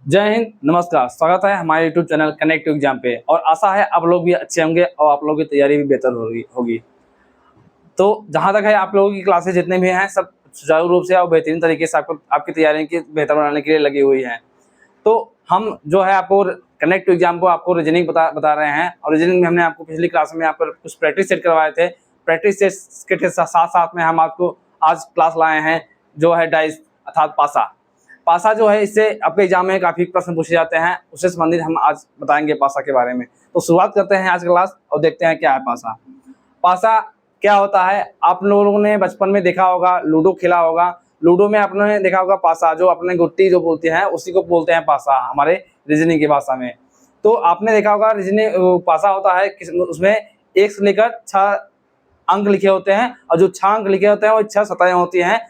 जय हिंद, नमस्कार। स्वागत है हमारे YouTube channel connect to exam पे। और आशा है आप लोग भी अच्छे होंगे और आप लोगों की तैयारी भी बेहतर होगी। तो जहाँ तक है आप लोगों की क्लासेस जितने भी हैं सब सुचारू रूप से और बेहतरीन तरीके से आपकी तैयारी की बेहतर बनाने के लिए लगी हुई हैं। तो हम जो है आपको कनेक्ट टू एग्जाम को आपको रीजनिंग बता रहे हैं। और रीजनिंग में हमने आपको पिछली क्लास में आपको कुछ प्रैक्टिस सेट करवाए थे। प्रैक्टिस सेट के साथ साथ में हम आपको आज क्लास लाए हैं जो है डाइस अर्थात पासा। पासा जो है इससे आपके एग्जाम में काफ़ी प्रश्न पूछे जाते हैं, उससे संबंधित हम आज बताएंगे पासा के बारे में। तो शुरुआत करते हैं आज की क्लास और देखते हैं क्या है पासा। पासा क्या होता है, आप लोगों ने बचपन में देखा होगा, लूडो खेला होगा। लूडो में आपने देखा होगा पासा, जो अपने गुट्टी जो बोलते हैं उसी को बोलते हैं पासा हमारे रीजनिंग की भाषा में। तो आपने देखा होगा रीजनिंग पासा होता है उसमें 1 से लेकर 6 अंक लिखे होते हैं और जो 6 अंक लिखे होते हैं वो 6 सतहें होती हैं।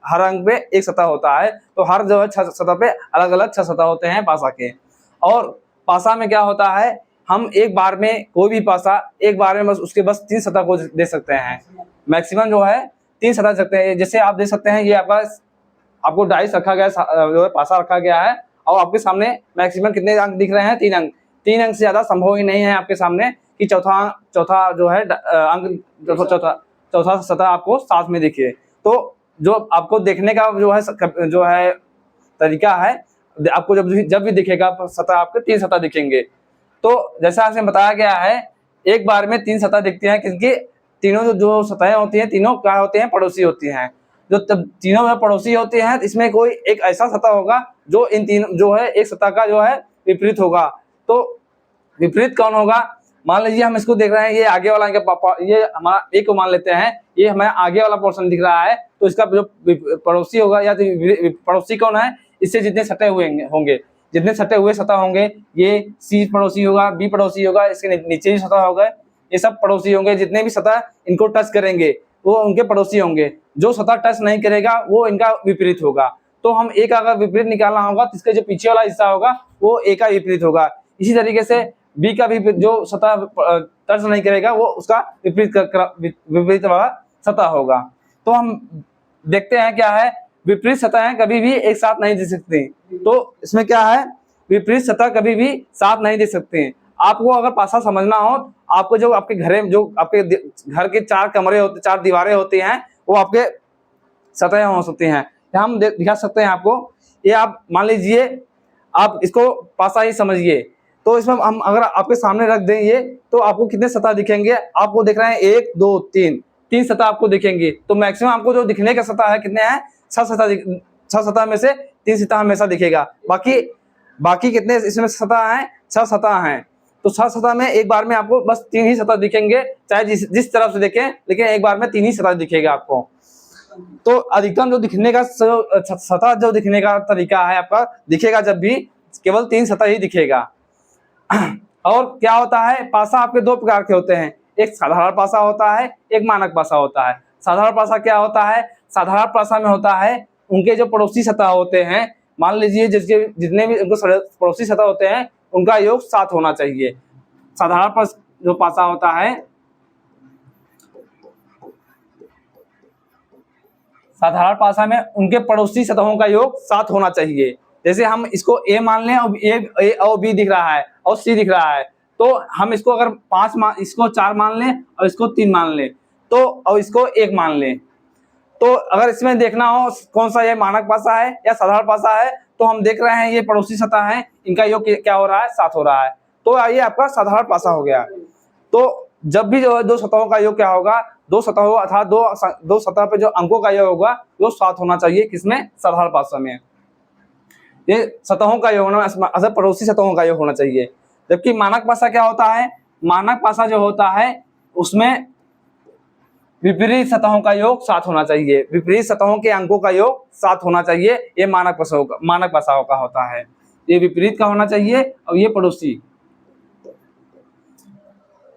हर अंक पे एक सतह होता है, तो हर जो है 6 सतह पे अलग अलग 6 सतह होते हैं पासा के। और पासा में क्या होता है, हम एक बार में कोई भी पासा एक बार में बस 3 सतह को दे सकते हैं। मैक्सिमम जो है 3 सतह सकते हैं। जैसे आप देख सकते हैं ये आपको डाइस रखा गया जो है पासा रखा गया है और आपके सामने मैक्सिमम कितने अंक दिख रहे हैं, 3 अंक। 3 अंक से ज्यादा संभव ही नहीं है आपके सामने कि चौथा जो है अंक चौथा सतह आपको साथ में दिखे। तो जो आपको देखने का जो है तरीका है, आपको जब भी दिखेगा सतह आपके 3 सतह दिखेंगे। तो जैसा आपसे बताया गया है एक बार में 3 सतह दिखती हैं, क्योंकि तीनों जो सतहें होती हैं तीनों क्या होती हैं, पड़ोसी होती हैं। जो तीनों में पड़ोसी होती हैं इसमें कोई एक ऐसा सतह होगा जो इन तीनों जो है एक सतह का जो है विपरीत होगा। तो विपरीत कौन होगा, मान लीजिए हम इसको देख रहे हैं, ये आगे वाला ये हमारा एक को मान लेते हैं, ये हमें आगे वाला पोर्शन दिख रहा है। तो इसका जो पड़ोसी होगा या पड़ोसी कौन है, इससे जितने सटे हुए होंगे, जितने सटे हुए सतह होंगे, ये सी पड़ोसी होगा, बी पड़ोसी होगा, इसके नीचे भी सतह होगा, ये सब पड़ोसी होंगे। जितने भी सतह इनको टच करेंगे वो उनके पड़ोसी होंगे। जो सतह टच नहीं करेगा वो इनका विपरीत होगा। तो हम ए का अगर विपरीत निकालना होगा तो इसका जो पीछे वाला हिस्सा होगा वो ए का विपरीत होगा। इसी तरीके से बी का भी जो सतह टच नहीं करेगा वो उसका विपरीत वाला सतह होगा। तो हम देखते हैं क्या है, विपरीत सतहें कभी भी एक साथ नहीं दे सकती। तो इसमें क्या है, विपरीत सतह कभी भी साथ नहीं दे सकते। आपको अगर पासा समझना हो, आपको जो आपके घर के 4 कमरे होते, 4 दीवारें होती हैं, वो आपके सतहें हो सकती हैं। हम दिखा सकते हैं आपको, ये आप मान लीजिए आप इसको पासा ही समझिए। तो इसमें हम अगर आपके सामने रख दें ये, तो आपको कितने सतह दिखेंगे, आपको दिख रहे हैं 1 2 3 सतह आपको दिखेंगे। तो मैक्सिमम आपको जो दिखने का सतह है कितने हैं, 6 सतह में से 3 सतह हमेशा दिखेगा। बाकी कितने इसमें सतह हैं, 6 सतह हैं। तो 6 सतह में एक बार में आपको बस 3 ही सतह दिखेंगे, चाहे जिस तरफ से देखें, लेकिन एक बार में 3 ही सतह दिखेगा आपको। तो अधिकतम जो दिखने का सतह जो दिखने का तरीका है आपका दिखेगा जब भी केवल 3 सतह ही दिखेगा। और क्या होता है, पासा आपके 2 प्रकार के होते हैं, एक साधारण पासा होता है, एक मानक पासा होता है। साधारण पासा क्या होता है, साधारण पासा में होता है उनके जो पड़ोसी सतह होते हैं, मान लीजिए जितने भी उनको पड़ोसी सतह होते हैं उनका योग 7 होना चाहिए। साधारण जो पासा होता है, साधारण पासा में उनके पड़ोसी सतहों का योग 7 होना चाहिए। जैसे हम इसको ए मान लें और ए और बी दिख रहा है और सी दिख रहा है, तो हम इसको अगर इसको 4 मान लें और इसको 3 मान लें, तो और इसको 1 मान लें, तो अगर इसमें देखना हो कौन सा ये मानक पासा है या साधारण पासा है, तो हम देख रहे हैं ये पड़ोसी सतह है, इनका योग क्या हो रहा है, 7 हो रहा है। तो ये आपका साधारण पासा हो गया। तो जब भी जो है 2 सतहों का योग क्या होगा, 2 सतहों अर्थात दो सतह पे जो अंकों का योग होगा वो 7 होना चाहिए। किसमें, साधारण पासा में। ये सतहों का योग होना, पड़ोसी सतहों का योग होना चाहिए। जबकि मानक पासा क्या होता है, मानक पासा जो होता है उसमें विपरीत सतहों का योग 7 होना चाहिए। विपरीत सतहों के अंकों का योग 7 होना चाहिए। ये मानक पासाओं का होता है। ये विपरीत का होना चाहिए और ये पड़ोसी।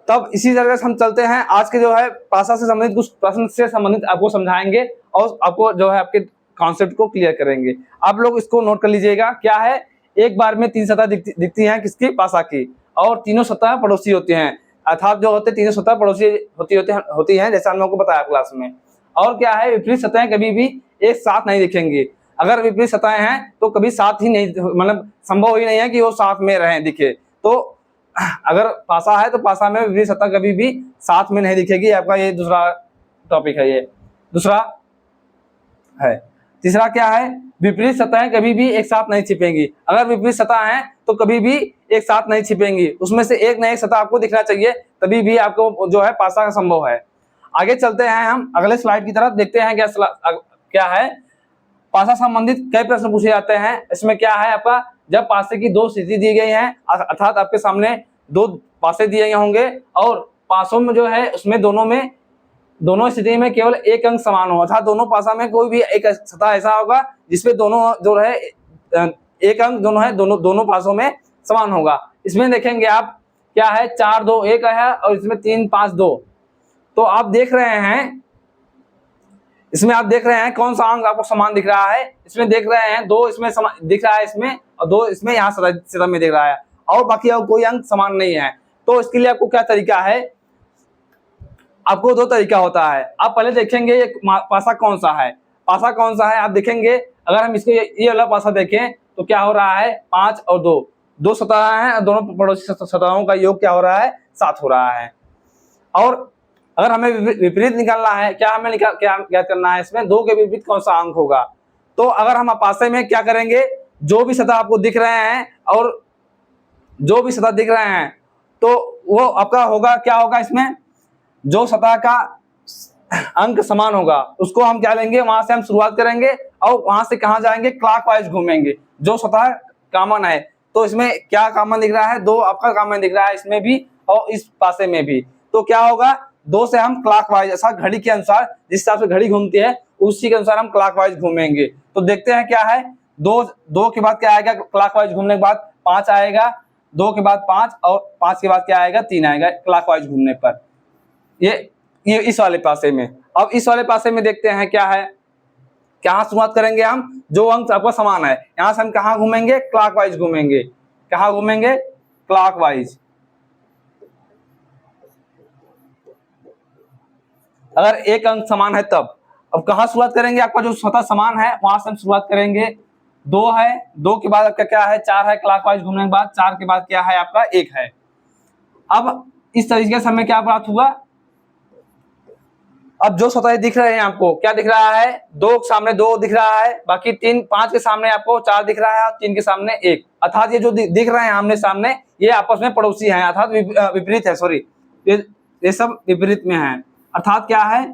तब इसी तरह से हम चलते हैं, आज के जो है पासा से संबंधित कुछ प्रश्न से संबंधित आपको समझाएंगे और आपको जो है आपके कॉन्सेप्ट को क्लियर करेंगे। आप लोग इसको नोट कर लीजिएगा। क्या है, एक बार में 3 सतह दिखती हैं किसकी, पासा की, और तीनों सतह पड़ोसी होती हैं, अर्थात जो होते तीनों सतह पड़ोसी होती हैं, जैसा हम लोग को बताया क्लास में। और क्या है, विपरीत सतहें कभी भी एक साथ नहीं दिखेंगी। अगर विपरीत सतहें हैं तो कभी साथ ही नहीं, मतलब संभव ही नहीं है कि वो साथ में रहें दिखे। तो अगर पासा है तो पासा में विपरीत सतह कभी भी साथ में नहीं दिखेगी। आपका ये दूसरा टॉपिक है, ये दूसरा है। तीसरा क्या है, विपरीत सतहें कभी भी एक साथ नहीं छिपेंगी। अगर विपरीत सतह है तो कभी भी एक साथ नहीं छिपेंगी, उसमें से एक न एक सतह आपको दिखना चाहिए, तभी भी आपको जो है पासा का संभव है। आगे चलते हैं हम अगले स्लाइड की तरफ, देखते हैं क्या है। पासा संबंधित कई प्रश्न पूछे जाते हैं। इसमें क्या है आपका, जब पासे की दो स्थिति दी गई है, अर्थात आपके सामने दो पासे दिए गए होंगे और पासों में जो है उसमें दोनों स्थिति में केवल एक अंक समान हो, अर्थात दोनों पासा में कोई भी एक सतह ऐसा होगा जिसमें दोनों जो है एक अंक दोनों पासों में समान होगा। इसमें देखेंगे आप क्या है, 4 2 1 है और इसमें 3 5 2। तो आप देख रहे हैं, इसमें आप देख रहे हैं कौन सा अंक आपको समान दिख रहा है। इसमें देख रहे हैं 2 इसमें दिख रहा है इसमें, और 2 इसमें यहाँ सतह में दिख रहा है, और बाकी और कोई अंक समान नहीं है। तो इसके लिए आपको क्या तरीका है, आपको 2 तरीका होता है। आप पहले देखेंगे ये पासा कौन सा है, पासा कौन सा है आप देखेंगे। अगर हम इसको ये वाला पासा देखें तो क्या हो रहा है, 5 और 2 सतह हैं, दोनों पड़ोसी सतहों का योग क्या हो रहा है, 7 हो रहा है। और अगर हमें विपरीत निकालना है, क्या हमें क्या ज्ञात करना है, इसमें 2 के विपरीत कौन सा अंक होगा। तो अगर हम पासे में क्या करेंगे, जो भी सतह आपको दिख रहे हैं और जो भी सतह दिख रहे हैं तो वो आपका होगा, क्या होगा, इसमें जो सतह का अंक समान होगा उसको हम क्या लेंगे, वहां से हम शुरुआत करेंगे और वहां से कहां जाएंगे, क्लॉकवाइज घूमेंगे। जो सतह कॉमन है, तो इसमें क्या कॉमन दिख रहा है, 2 आपका कॉमन दिख रहा है इसमें भी और इस पासे में भी। तो क्या होगा, 2 से हम क्लॉकवाइज, ऐसा घड़ी के अनुसार जिस हिसाब से घड़ी घूमती है उसी के अनुसार हम क्लॉकवाइज घूमेंगे। तो देखते हैं क्या है, 2 के बाद क्या आएगा, क्लॉकवाइज घूमने के बाद 5 आएगा, 2 के बाद 5 और 5 के बाद क्या आएगा, 3 आएगा क्लॉकवाइज घूमने पर। ये इस वाले पासे में। अब इस वाले पासे में देखते हैं क्या है, क्या शुरुआत करेंगे हम, जो अंक आपका समान है यहां से हम कहां घूमेंगे, क्लॉकवाइज घूमेंगे। कहां घूमेंगे, क्लॉकवाइज। अगर एक अंक समान है तब। अब कहां शुरुआत करेंगे, आपका जो सतह समान है वहां से हम शुरुआत करेंगे। 2 है, 2 के बाद आपका क्या है, 4 है, क्लॉकवाइज घूमने के बाद 4 के बाद क्या है आपका 1 है। अब इस तरीके से हमें क्या बात हुआ, अब जो सतह दिख रहे हैं आपको क्या दिख रहा है, 2 के सामने 2 दिख रहा है, बाकी 5 के सामने आपको 4 दिख रहा है और 3 के सामने 1, अर्थात ये जो दिख रहे हैं आमने सामने ये आपस में पड़ोसी हैं, अर्थात विपरीत है, सॉरी ये सब विपरीत में है। अर्थात क्या है,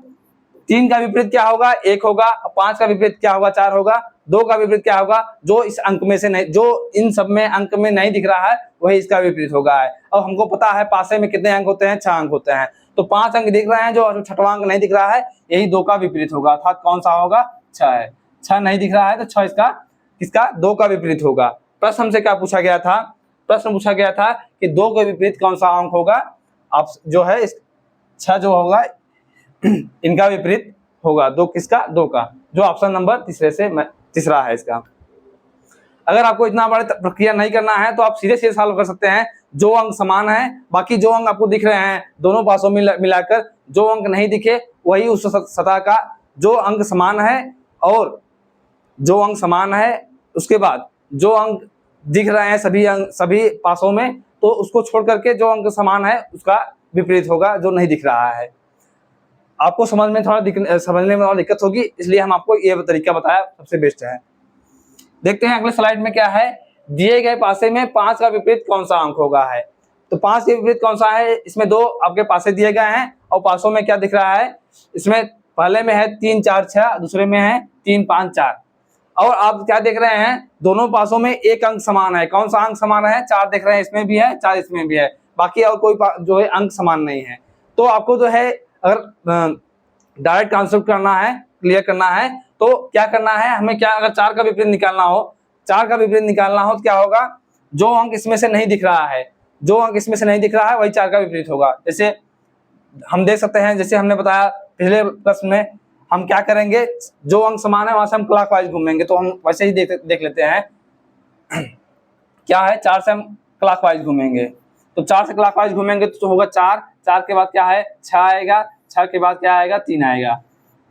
3 का विपरीत क्या होगा, 1 होगा, 5 का विपरीत क्या होगा, 4 होगा, 2 का विपरीत क्या होगा, जो इस अंक में से नहीं, जो इन सब में अंक में नहीं दिख रहा है वही इसका विपरीत होगा। अब हमको पता है पासे में कितने अंक होते हैं, 6 अंक होते हैं, तो 5 अंक दिख रहे हैं, जो छठवां अंक नहीं दिख रहा है यही 2 का विपरीत होगा, अर्थात कौन सा होगा, 6 है। 6 नहीं दिख रहा है तो 6 इसका 2 का विपरीत होगा। प्रश्न हमसे क्या पूछा गया था, प्रश्न पूछा गया था कि 2 के विपरीत कौन सा अंक होगा। आप जो है 6 जो होगा इनका विपरीत होगा, 2 किसका, 2 का, जो ऑप्शन नंबर तीसरा है इसका। अगर आपको इतना बड़ा प्रक्रिया नहीं करना है तो आप सीधे सॉल्व कर सकते हैं। जो अंक समान है, बाकी जो अंक आपको दिख रहे हैं दोनों पासों में मिलाकर, जो अंक नहीं दिखे वही उस सतह का जो अंक समान है, और जो अंक समान है उसके बाद जो अंक दिख रहे हैं सभी पासों में, तो उसको छोड़ करके जो अंक समान है उसका विपरीत होगा, जो नहीं दिख रहा है। आपको समझने में थोड़ा दिक्कत होगी, इसलिए हम आपको ये तरीका बताया सबसे बेस्ट है। देखते हैं अगले स्लाइड में क्या है, दिए गए पासे में 5 का विपरीत कौन सा अंक होगा है। तो 5 के विपरीत कौन सा है, इसमें 2 आपके पासे दिए गए हैं और पासों में क्या दिख रहा है, इसमें पहले में है 3 4 6, दूसरे में है 3 5 4, और आप क्या देख रहे हैं, दोनों पासों में एक अंक समान है। कौन सा अंक समान है, 4 देख रहे हैं, इसमें भी है, 4 इसमें भी है, बाकी और कोई जो है अंक समान नहीं है। तो आपको जो है अगर डायरेक्ट कॉन्सेप्ट करना है, क्लियर करना है, तो क्या करना है हमें, क्या अगर 4 का विपरीत निकालना हो, 4 का विपरीत निकालना हो तो क्या होगा, जो अंक इसमें से नहीं दिख रहा है, जो अंक इसमें से नहीं दिख रहा है वही 4 का विपरीत होगा। जैसे हम देख सकते हैं, जैसे हमने बताया पिछले प्रश्न में, हम क्या करेंगे, जो अंक समान है वहां से हम क्लॉकवाइज घूमेंगे। तो हम वैसे ही देख लेते हैं क्या है, 4 से हम क्लॉकवाइज घूमेंगे, तो 4 से क्लॉकवाइज घूमेंगे तो होगा 4, 4 के बाद क्या है 6 आएगा, 6 के बाद क्या आएगा 3 आएगा,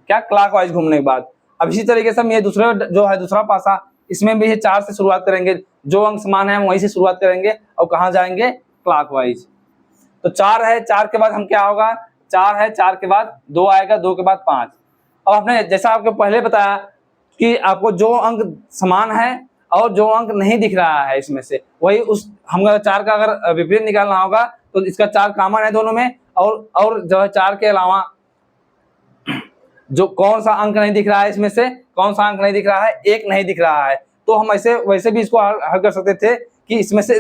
क्या क्लॉकवाइज घूमने के बाद। अब इसी तरीके से हम ये दूसरा जो है दूसरा पासा, इसमें भी ये 4 से शुरुआत करेंगे, जो अंक समान है हम वहीं से शुरुआत करेंगे और कहाँ जाएंगे, क्लॉकवाइज। तो 4 है, 4 के बाद हम क्या होगा, 4 है, 4 के बाद 2 आएगा, 2 के बाद 5। अब हमने जैसा आपको पहले बताया कि आपको जो अंक समान है और जो अंक नहीं दिख रहा है इसमें से वही उस हम 4 का अगर विपरीत निकालना होगा तो इसका 4 कॉमन है दोनों में, और जो है 4 के अलावा जो कौन सा अंक नहीं दिख रहा है, इसमें से कौन सा अंक नहीं दिख रहा है, 1 नहीं दिख रहा है। तो हम ऐसे वैसे भी इसको हल कर सकते थे कि इसमें से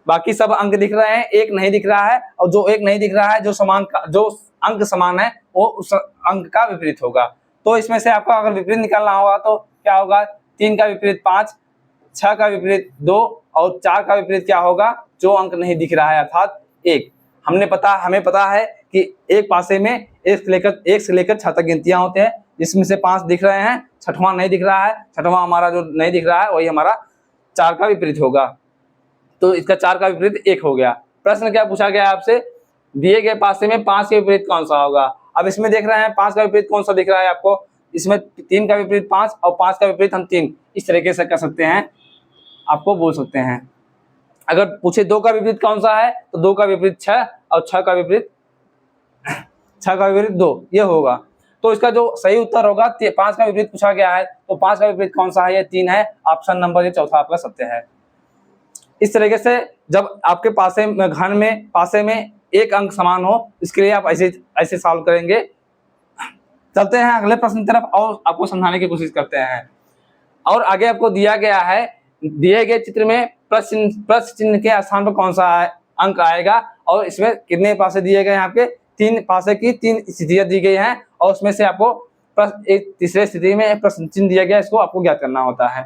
बाकी सब अंक दिख रहे हैं, 1 नहीं दिख रहा है, और जो 1 नहीं दिख रहा है जो अंक समान है वो उस अंक का विपरीत होगा। तो इसमें से आपको अगर विपरीत निकालना होगा तो क्या होगा, 3 का विपरीत 5, 6 का विपरीत 2 और 4 का विपरीत क्या होगा, जो अंक नहीं दिख रहा है अर्थात 1। हमें पता है कि एक पासे में 1 से लेकर 6 तक गिनतियां होते हैं, जिसमें से 5 दिख रहे हैं, 6वां नहीं दिख रहा है। 6वां हमारा जो नहीं दिख रहा है वही हमारा 4 का विपरीत होगा। तो इसका 4 का विपरीत 1 हो गया। प्रश्न क्या पूछा गया आपसे, दिए गए पासे में 5 के विपरीत कौन सा होगा। अब इसमें देख रहे हैं 5 का विपरीत कौन सा दिख रहा है आपको, इसमें 3 का विपरीत 5 और 5 का विपरीत हम 3, इस तरीके से कर सकते हैं, आपको बोल सकते हैं। अगर पूछे 2 का विपरीत कौन सा है तो 2 का विपरीत 6 और 6 का विपरीत 2, ये होगा। तो इसका जो सही उत्तर होगा 5 का विपरीत पूछा गया है तो 5 का विपरीत कौन सा है, ये 3 है। ऑप्शन नंबर ये चौथा आपका सत्य है। इस तरीके से जब आपके पासे में एक अंक समान हो, इसके लिए आप ऐसे सॉल्व करेंगे। चलते हैं अगले प्रश्न की तरफ और आपको समझाने की कोशिश करते हैं। और आगे आपको दिया गया है, दिए गए चित्र में प्लस चिन्ह के स्थान पर कौन सा अंक आएगा, और इसमें कितने पासे दिए गए हैं, आपके 3 पासे की 3 स्थितियां दी गई हैं, और उसमें से आपको एक तीसरे स्थिति में एक प्रश्न चिन्ह दिया गया, इसको आपको ज्ञात करना होता है।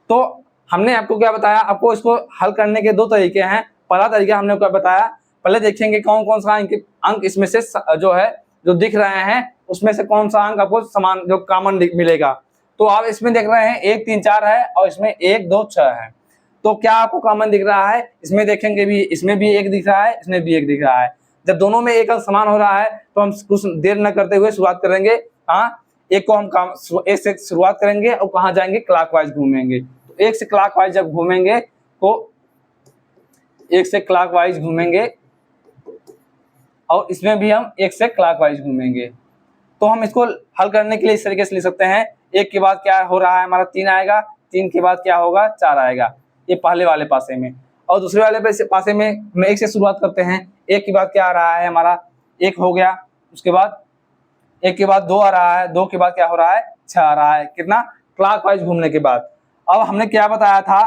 तो हमने आपको क्या बताया, आपको इसको हल करने के 2 तरीके हैं। पहला तरीका हमने क्या बताया, पहले देखेंगे कौन सा अंक इसमें से जो दिख रहे हैं उसमें से कौन सा अंक आपको समान जो कॉमन मिलेगा। तो आप इसमें देख रहे हैं 1 3 4 है और इसमें 1 2 6 है, तो क्या आपको कॉमन दिख रहा है, इसमें देखेंगे भी, इसमें भी 1 दिख रहा है, इसमें भी 1 दिख रहा है। जब दोनों में एक अंक समान हो रहा है तो हम कुछ देर न करते हुए शुरुआत करेंगे। एक को हम एक से शुरुआत करेंगे और कहाँ जाएंगे, क्लॉकवाइज घूमेंगे। तो एक से क्लॉकवाइज जब घूमेंगे तो एक से क्लॉकवाइज घूमेंगे और इसमें भी हम एक से क्लॉकवाइज घूमेंगे। तो हम इसको हल करने के लिए इस तरीके से लिख सकते हैं, 1 के बाद क्या हो रहा है हमारा 3 आएगा, 3 के बाद क्या होगा 4 आएगा, ये पहले वाले पासे में। और दूसरे वाले पासे में हम 1 से शुरुआत करते हैं, 1 के बाद क्या आ रहा है हमारा 1 हो गया, उसके बाद 1 के बाद 2 आ रहा है, 2 के बाद क्या हो रहा है 6 आ रहा है, कितना, क्लॉकवाइज घूमने के बाद। अब हमने क्या बताया था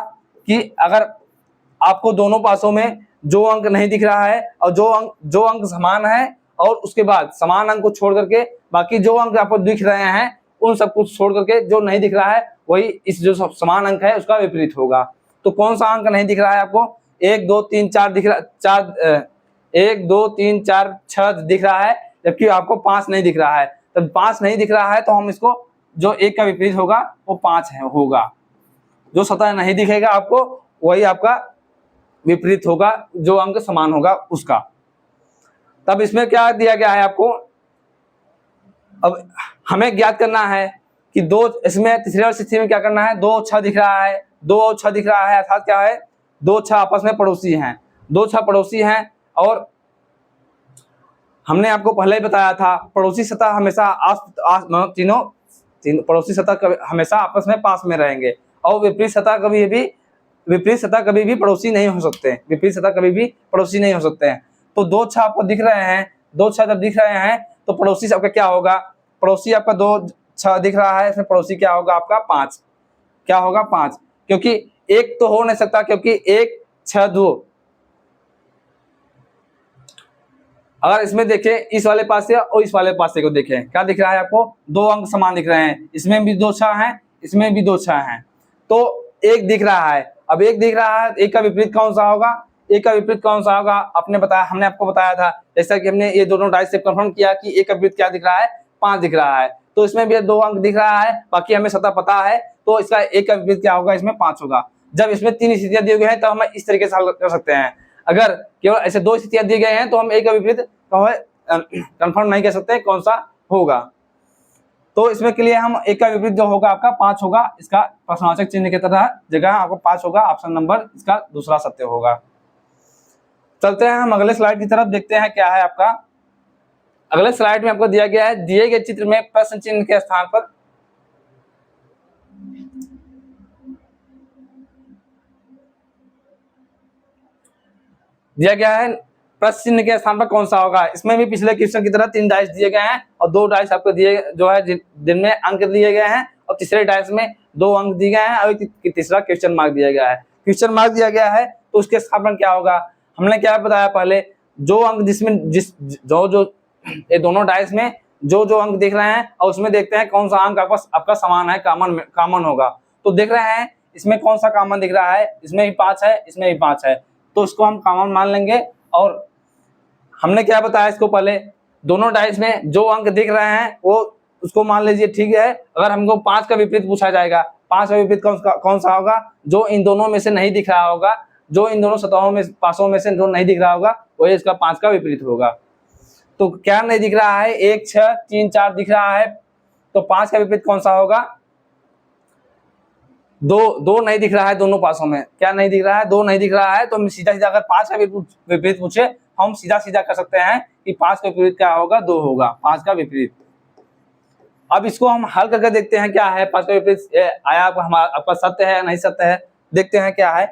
कि अगर आपको दोनों पासों में जो अंक नहीं दिख रहा है और जो अंक समान है, और उसके बाद समान अंक को छोड़ करके बाकी जो अंक आपको दिख रहे हैं उन सब कुछ छोड़ करके जो नहीं दिख रहा है वही इस जो समान अंक है उसका विपरीत होगा। तो कौन सा अंक नहीं दिख रहा है आपको, 1 2 3 4 दिख रहा, 1 2 3 4 6 दिख रहा है, जबकि आपको 5 नहीं दिख रहा है। तब 5 नहीं दिख रहा है तो हम इसको जो 1 का विपरीत होगा वो 5 होगा, जो सतह नहीं दिखेगा आपको वही आपका विपरीत होगा, जो अंक समान होगा उसका। तब इसमें क्या दिया गया है आपको, अब हमें ज्ञात करना है कि इसमें तीसरे वाली स्थिति में क्या करना है, 2 6 दिख रहा है, 2 और 6 दिख रहा है, अर्थात क्या है 2 6 आपस में पड़ोसी हैं, 2 6 पड़ोसी हैं। और हमने आपको पहले ही बताया था पड़ोसी सतह हमेशा तीनों पड़ोसी सतह हमेशा आपस में पास में रहेंगे, और विपरीत सतह कभी भी पड़ोसी नहीं हो सकते, विपरीत सतह कभी भी पड़ोसी नहीं हो सकते हैं। तो 2 6 आपको दिख रहे हैं, 2 6 जब दिख रहे हैं तो पड़ोसी आपका क्या होगा, पड़ोसी आपका 2 6 दिख रहा है, इसमें पड़ोसी क्या होगा आपका 5, क्या होगा 5, क्योंकि 1 तो हो नहीं सकता, क्योंकि 1 6 2। अगर इसमें देखें इस वाले पासे और इस वाले पासे को देखें, क्या दिख रहा है आपको, 2 अंक समान दिख रहे हैं, इसमें भी 2 6 हैं, इसमें भी 2 6 हैं, तो 1 दिख रहा है। अब 1 दिख रहा है, 1 का विपरीत कौन सा होगा, 1 का विपरीत कौन सा होगा, हमने आपको बताया था, जैसा कि हमने ये दोनों डाइस से कंफर्म किया कि 1 का विपरीत क्या दिख रहा है 5 दिख रहा है, तो इसमें भी 2 अंक दिख रहा है, बाकी हमें सतह पता है, तो इसका 1 का विपरीत क्या होगा, इसमें 5 होगा। जब इसमें 3 स्थितियां दी गई हैं तो हम इस तरीके से हल कर सकते हैं। अगर केवल ऐसे 2 स्थितियां दी गई हैं तो हम 1 का विपरीत कंफर्म नहीं कर सकते कौन सा होगा। तो इसमें के लिए हम एक का विपरीत जो होगा आपका 5 होगा, इसका प्रश्नवाचक चिन्ह की तरह जगह आपको 5 होगा, ऑप्शन नंबर इसका दूसरा सत्य होगा। चलते हैं हम अगले स्लाइड की तरफ, देखते हैं क्या है आपका। अगले स्लाइड में आपको दिया गया है, दिए गए चित्र में प्रश्न चिन्ह के स्थान पर दिया गया है, प्रश्न चिन्ह के स्थान पर कौन सा होगा। इसमें भी पिछले क्वेश्चन की तरह 3 डाइस दिए गए हैं और 2 डाइस आपको दिए जो है जिनमें अंक दिए गए हैं, और तीसरे डाइस में 2 अंक दिए गए हैं और तीसरा क्वेश्चन मार्क दिया गया है। क्वेश्चन मार्क दिया गया है तो उसके स्थान पर क्या होगा, हमने क्या बताया पहले, जो अंक जिसमें जो ये दोनों डाइस में जो अंक दिख रहे हैं और उसमें देखते हैं कौन सा अंक आपका समान है, कॉमन होगा। तो देख रहे हैं इसमें कौन सा कॉमन दिख रहा है, इसमें भी 5 है, इसमें भी 5 है, तो इसको हम कॉमन मान लेंगे। और हमने क्या बताया इसको पहले, दोनों डाइस में जो अंक दिख रहे हैं वो उसको मान लीजिए, ठीक है। अगर हमको 5 का विपरीत पूछा जाएगा, 5 का विपरीत कौन सा होगा, जो इन दोनों में से नहीं दिख रहा होगा, जो इन दोनों सतहों में पासों में से जो नहीं दिख रहा होगा वही इसका 5 का विपरीत होगा। तो क्या नहीं दिख रहा है, 1 6 3 4 दिख रहा है, तो 5 का विपरीत कौन सा होगा, 2 नहीं दिख रहा है, दोनों पासों में क्या नहीं दिख रहा है, 2 नहीं दिख रहा है। तो हम सीधा सीधा अगर 5 का विपरीत पूछे, हम सीधा सीधा कर सकते हैं कि 5 का विपरीत क्या होगा, 2 होगा, 5 का विपरीत। अब इसको हम हल करके देखते हैं क्या है, 5 का विपरीत आया आपका सत्य है या नहीं सत्य है, देखते हैं क्या है।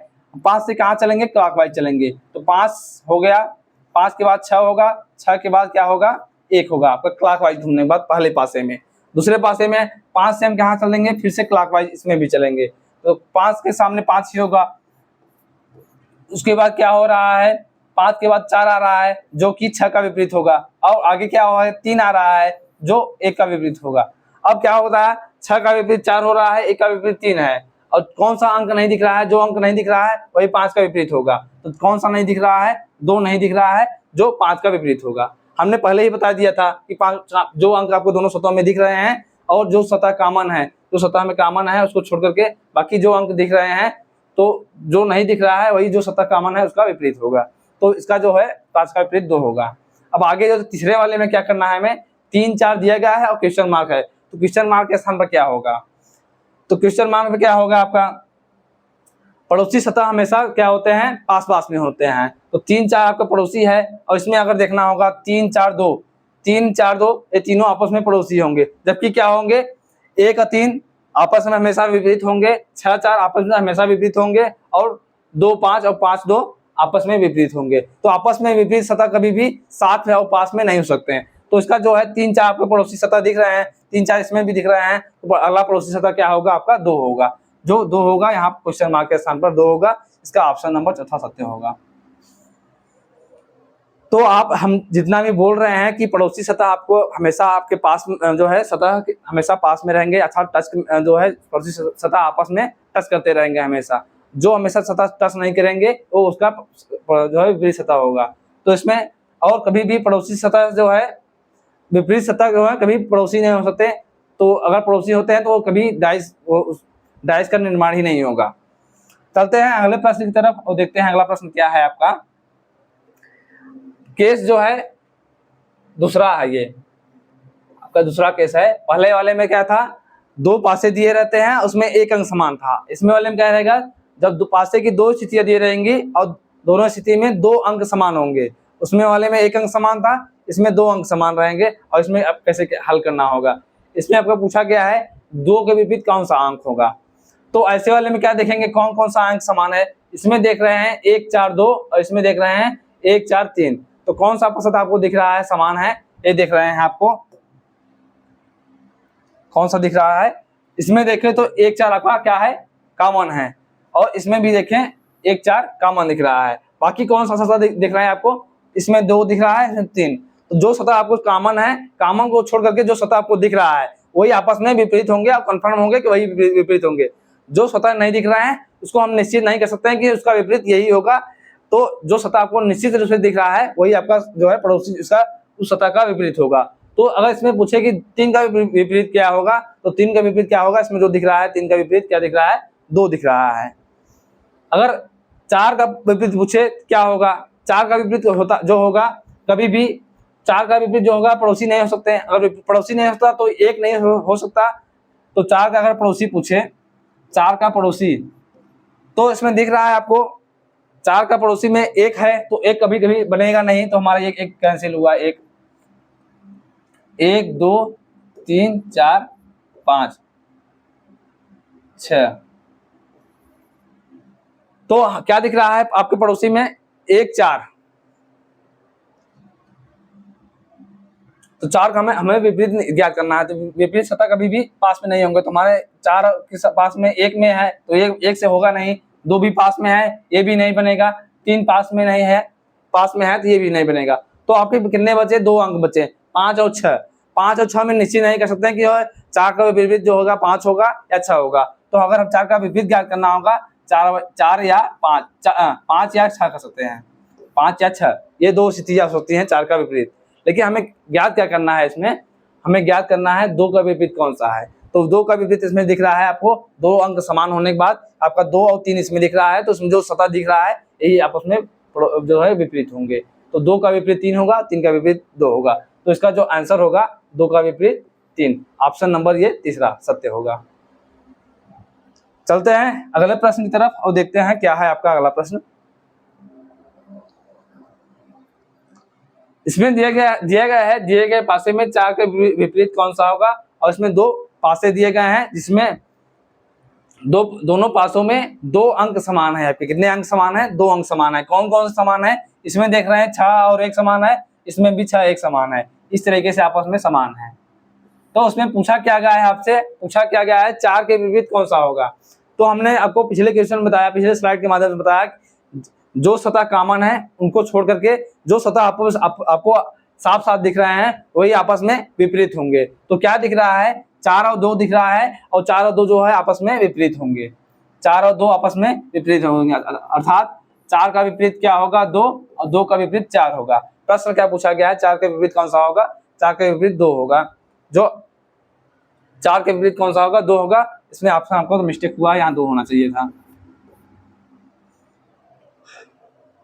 5 से कहाँ चलेंगे, क्लॉकवाइज चलेंगे, तो 5 हो गया, 5 के बाद 6 होगा, 6 के बाद क्या होगा, 1 होगा आपका क्लॉकवाइज घूमने के बाद पहले पासे में। दूसरे पासे में 5 से हम कहाँ चलेंगे, फिर से क्लॉकवाइज इसमें भी चलेंगे, तो 5 के सामने 5 ही होगा। उसके बाद क्या हो रहा है, 5 के बाद 4 आ रहा है जो कि 6 का विपरीत होगा, और आगे क्या हो रहा है, 3 आ रहा है जो 1 का विपरीत होगा। अब क्या होता है, 6 का विपरीत 4 हो रहा है, 1 का विपरीत 3 है, और कौन सा अंक नहीं दिख रहा है, जो अंक नहीं दिख रहा है वही 5 का विपरीत होगा। तो कौन सा नहीं दिख रहा है, 2 नहीं दिख रहा है जो 5 का विपरीत होगा। हमने पहले ही बता दिया था कि जो अंक आपको दोनों सतहों में दिख रहे हैं और जो सतह कॉमन है, जो सतह में कॉमन है उसको छोड़ करके बाकी जो अंक दिख रहे हैं, तो जो नहीं दिख रहा है वही जो सतह कॉमन है उसका विपरीत होगा। तो इसका जो है 5 का विपरीत 2 होगा। अब आगे जो तीसरे वाले में क्या करना है, हमें 3 4 दिया गया है और क्वेश्चन मार्क है, तो क्वेश्चन मार्क के स्थान पर क्या होगा, तो क्वेश्चन मार्क में क्या होगा आपका, पड़ोसी सतह हमेशा क्या होते हैं, पास पास में होते हैं। तो 3 4 आपका पड़ोसी है, और इसमें अगर देखना होगा 3 4 2 3 4 2 ये तीनों आपस में पड़ोसी होंगे, जबकि क्या होंगे, 1 और 3 आपस में हमेशा विपरीत होंगे, 6 4 आपस में हमेशा विपरीत होंगे, और 2 5 और 5 2 आपस में विपरीत होंगे। तो आपस में विपरीत सतह कभी भी साथ में और पास में नहीं हो सकते हैं। तो इसका जो है 3 4 आपको पड़ोसी सतह दिख रहे हैं, 3 4 इसमें भी दिख रहे हैं, तो अगला पड़ोसी सतह क्या होगा आपका, 2 होगा, जो 2 होगा, यहाँ क्वेश्चन मार्क के स्थान पर 2 होगा, इसका ऑप्शन नंबर चौथा सत्य होगा। तो आप हम जितना भी बोल रहे हैं कि पड़ोसी सतह आपको हमेशा आपके पास जो है सतह हमेशा पास में रहेंगे, अर्थात टच जो है पड़ोसी सतह आपस में टच करते रहेंगे हमेशा, जो हमेशा सतह टच नहीं करेंगे वो उसका जो है विपरीत सतह होगा। तो इसमें और कभी भी पड़ोसी सतह जो है, विपरीत सतह जो है कभी पड़ोसी नहीं हो सकते, तो अगर पड़ोसी होते हैं तो कभी डाइस का निर्माण ही नहीं होगा। चलते हैं अगले प्रश्न की तरफ और देखते हैं अगला प्रश्न क्या है आपका। केस जो है दूसरा है, ये आपका दूसरा केस है। पहले वाले में क्या था, 2 पासे दिए रहते हैं, उसमें 1 अंक समान था। इसमें वाले में क्या रहेगा, जब 2 पासे की 2 स्थितियां दी रहेंगी और दोनों स्थिति में 2 अंक समान होंगे। उसमें वाले में 1 अंक समान था, इसमें 2 अंक समान रहेंगे, और इसमें अब कैसे हल करना होगा। इसमें आपको पूछा गया है 2 के विपरीत कौन सा अंक होगा। तो ऐसे वाले में क्या देखेंगे, कौन कौन सा अंक समान है। इसमें देख रहे हैं 1 4 2 और इसमें देख रहे हैं 1 4 3। तो कौन सा प्रतिशत आपको दिख रहा है समान है, ये देख रहे हैं आपको कौन सा दिख रहा है। इसमें देखें तो 1 4 आपका क्या है, कॉमन है, और इसमें भी देखें 1 4 कॉमन दिख रहा है। बाकी कौन सा सतह दिख रहा है आपको, इसमें 2 दिख रहा है, इसमें 3। तो जो सतह आपको कॉमन है, कॉमन को छोड़ करके जो सतह आपको दिख रहा है वही आपस में विपरीत होंगे, आप कंफर्म होंगे कि वही विपरीत होंगे। जो सतह नहीं दिख रहा है उसको हम निश्चित नहीं कर सकते हैं कि उसका विपरीत यही होगा। तो जो सतह आपको निश्चित रूप से दिख रहा है वही आपका जो है पड़ोसी इसका उस सतह का विपरीत होगा। तो अगर इसमें पूछे कि 3 का विपरीत क्या होगा, तो 3 का विपरीत क्या होगा, इसमें जो दिख रहा है 3 का विपरीत क्या दिख रहा है, 2 दिख रहा है। अगर 4 का विपरीत पूछे क्या होगा, 4 का विपरीत होता जो होगा, कभी भी 4 का विपरीत जो होगा पड़ोसी नहीं हो सकते हैं। अगर पड़ोसी नहीं हो सकता तो 1 नहीं हो सकता। तो 4 का अगर पड़ोसी पूछे, 4 का पड़ोसी, तो इसमें दिख रहा है आपको 4 का पड़ोसी में 1 है, तो 1 कभी कभी बनेगा नहीं, तो हमारा 1 कैंसिल हुआ। 1 1 2 3 4 5 6। तो क्या दिख रहा है आपके पड़ोसी में? 1 4। तो 4 का हमें विपरीत ज्ञात करना है। तो विपरीत सतह कभी भी पास में नहीं होंगे। तो हमारे 4 के पास में 1 में है, तो 1 से होगा नहीं। 2 भी पास में है, ये भी नहीं बनेगा। 3 पास में नहीं है, पास में है, तो ये भी नहीं बनेगा। तो आपके कितने बचे? 2 अंक बचे, 5 और 6। 5 और 6 में निश्चित नहीं कर सकते हैं कि 4 का विपरीत जो होगा 5 होगा या 6 होगा। तो अगर हम 4 का विपरीत ज्ञात करना होगा, 4 या 5 या 6 कर सकते हैं। 5 या 6, ये 2 स्थितियां हो सकती हैं 4 का विपरीत। लेकिन हमें ज्ञात क्या करना है? इसमें हमें ज्ञात करना है 2 का विपरीत कौन सा है। तो 2 का विपरीत इसमें दिख रहा है आपको, 2 अंक समान होने के बाद आपका 2 और 3 इसमें दिख रहा है, तो इसमें जो सतह दिख रहा है यही आपस में जो है विपरीत होंगे। तो 2 का विपरीत 3 होगा, 3 का विपरीत 2 होगा। तो इसका जो आंसर होगा 2 का विपरीत 3, ऑप्शन नंबर ये तीसरा सत्य होगा। चलते हैं अगले प्रश्न की तरफ और देखते हैं क्या है आपका अगला प्रश्न। इसमें दिया गया है दिए गए पासे में 4 के विपरीत कौन सा होगा। और इसमें 2 पासे दिए गए हैं, जिसमें दोनों पासों में 2 अंक समान है। आपके कितने अंक समान है? 2 अंक समान है। कौन कौन से समान है? इसमें देख रहे हैं 6 और 1 समान है, इसमें भी 6 1 समान है। इस तरीके से आपस में समान है। तो उसमें पूछा क्या गया है आपसे? पूछा क्या गया है 4 के विपरीत कौन सा होगा। तो हमने आपको पिछले क्वेश्चन में बताया, पिछले स्लाइड के माध्यम से बताया, जो सतह कॉमन है उनको छोड़ करके जो सतह आपको साफ साफ दिख रहे हैं वही आपस में विपरीत होंगे। तो क्या दिख रहा है? 4 और 2 दिख रहा है, और 4 और 2 जो है आपस में विपरीत होंगे। 4 और 2 आपस में विपरीत होंगे, अर्थात 4 का विपरीत क्या होगा? 2, और 2 का विपरीत 4 होगा। प्रश्न क्या पूछा गया है? 4 के विपरीत कौन सा होगा? 4 के विपरीत 2 होगा। जो 4 के विपरीत कौन सा होगा? 2 होगा। इसमें ऑप्शन आपको तो मिस्टेक हुआ, यहाँ 2 होना चाहिए था।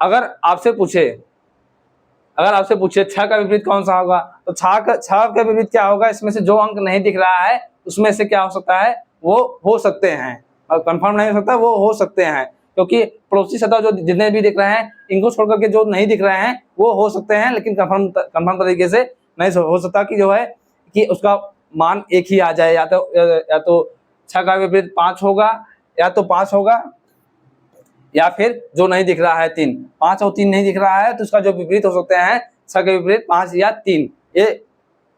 अगर आपसे पूछे 6 का विपरीत कौन सा होगा, तो 6 का विपरीत क्या होगा? इसमें से जो अंक नहीं दिख रहा है उसमें से क्या हो सकता है? वो हो सकते हैं, और कंफर्म नहीं हो सकता, वो हो सकते हैं, क्योंकि पड़ोसी सतह जो जितने भी दिख रहे हैं इनको छोड़कर के जो नहीं दिख रहे हैं वो हो सकते हैं, लेकिन कंफर्म तरीके से नहीं हो सकता कि जो है कि उसका मान एक ही आ जाए। या तो 6 का विपरीत 5 होगा, या तो 5 होगा, या फिर जो नहीं दिख रहा है 3। 5 और 3 नहीं दिख रहा है, तो इसका जो विपरीत हो सकते हैं 6 के विपरीत 5 या 3, ये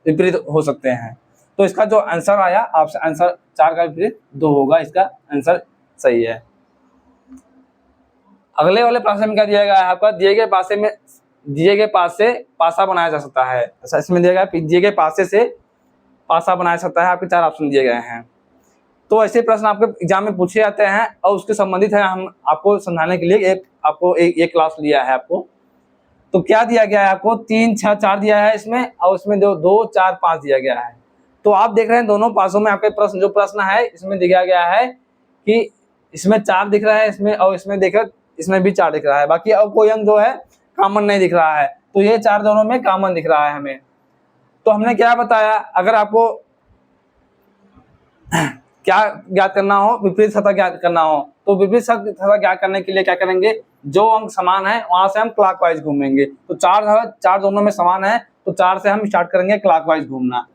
विपरीत हो सकते हैं। तो इसका जो आंसर आया आपसे, आंसर 4 का विपरीत 2 होगा। इसका आंसर सही है। अगले वाले पासे में क्या दिया गया है आपका? दिए गए पास से पासा बनाया जा सकता है। अच्छा, इसमें दिया गया दिए गए पासे से पासा बनाया सकता है। आपके 4 ऑप्शन दिए गए हैं। तो ऐसे प्रश्न आपके एग्जाम में पूछे जाते हैं, और उसके संबंधित है हम आपको समझाने के लिए एक क्लास लिया है आपको। तो क्या दिया गया है आपको? 3 6 4 दिया है इसमें, और इसमें 2 4 5 दिया गया है। तो आप देख रहे हैं दोनों पासों में आपके प्रश्न है इसमें दिया गया है कि इसमें 4 दिख रहा है, इसमें, और इसमें देखो इसमें भी 4 दिख रहा है। बाकी अब कोई अंक जो है कॉमन नहीं दिख रहा है, तो ये 4 दोनों में कॉमन दिख रहा है हमें। तो हमने क्या बताया, अगर आपको क्या ज्ञात करना हो, विपरीत सतह ज्ञात करना हो, तो विपरीत सतह ज्ञात करने के लिए क्या करेंगे? जो अंक समान है वहां से हम क्लॉकवाइज घूमेंगे। तो 4 दोनों में समान है, तो 4 से हम स्टार्ट करेंगे क्लॉकवाइज घूमना।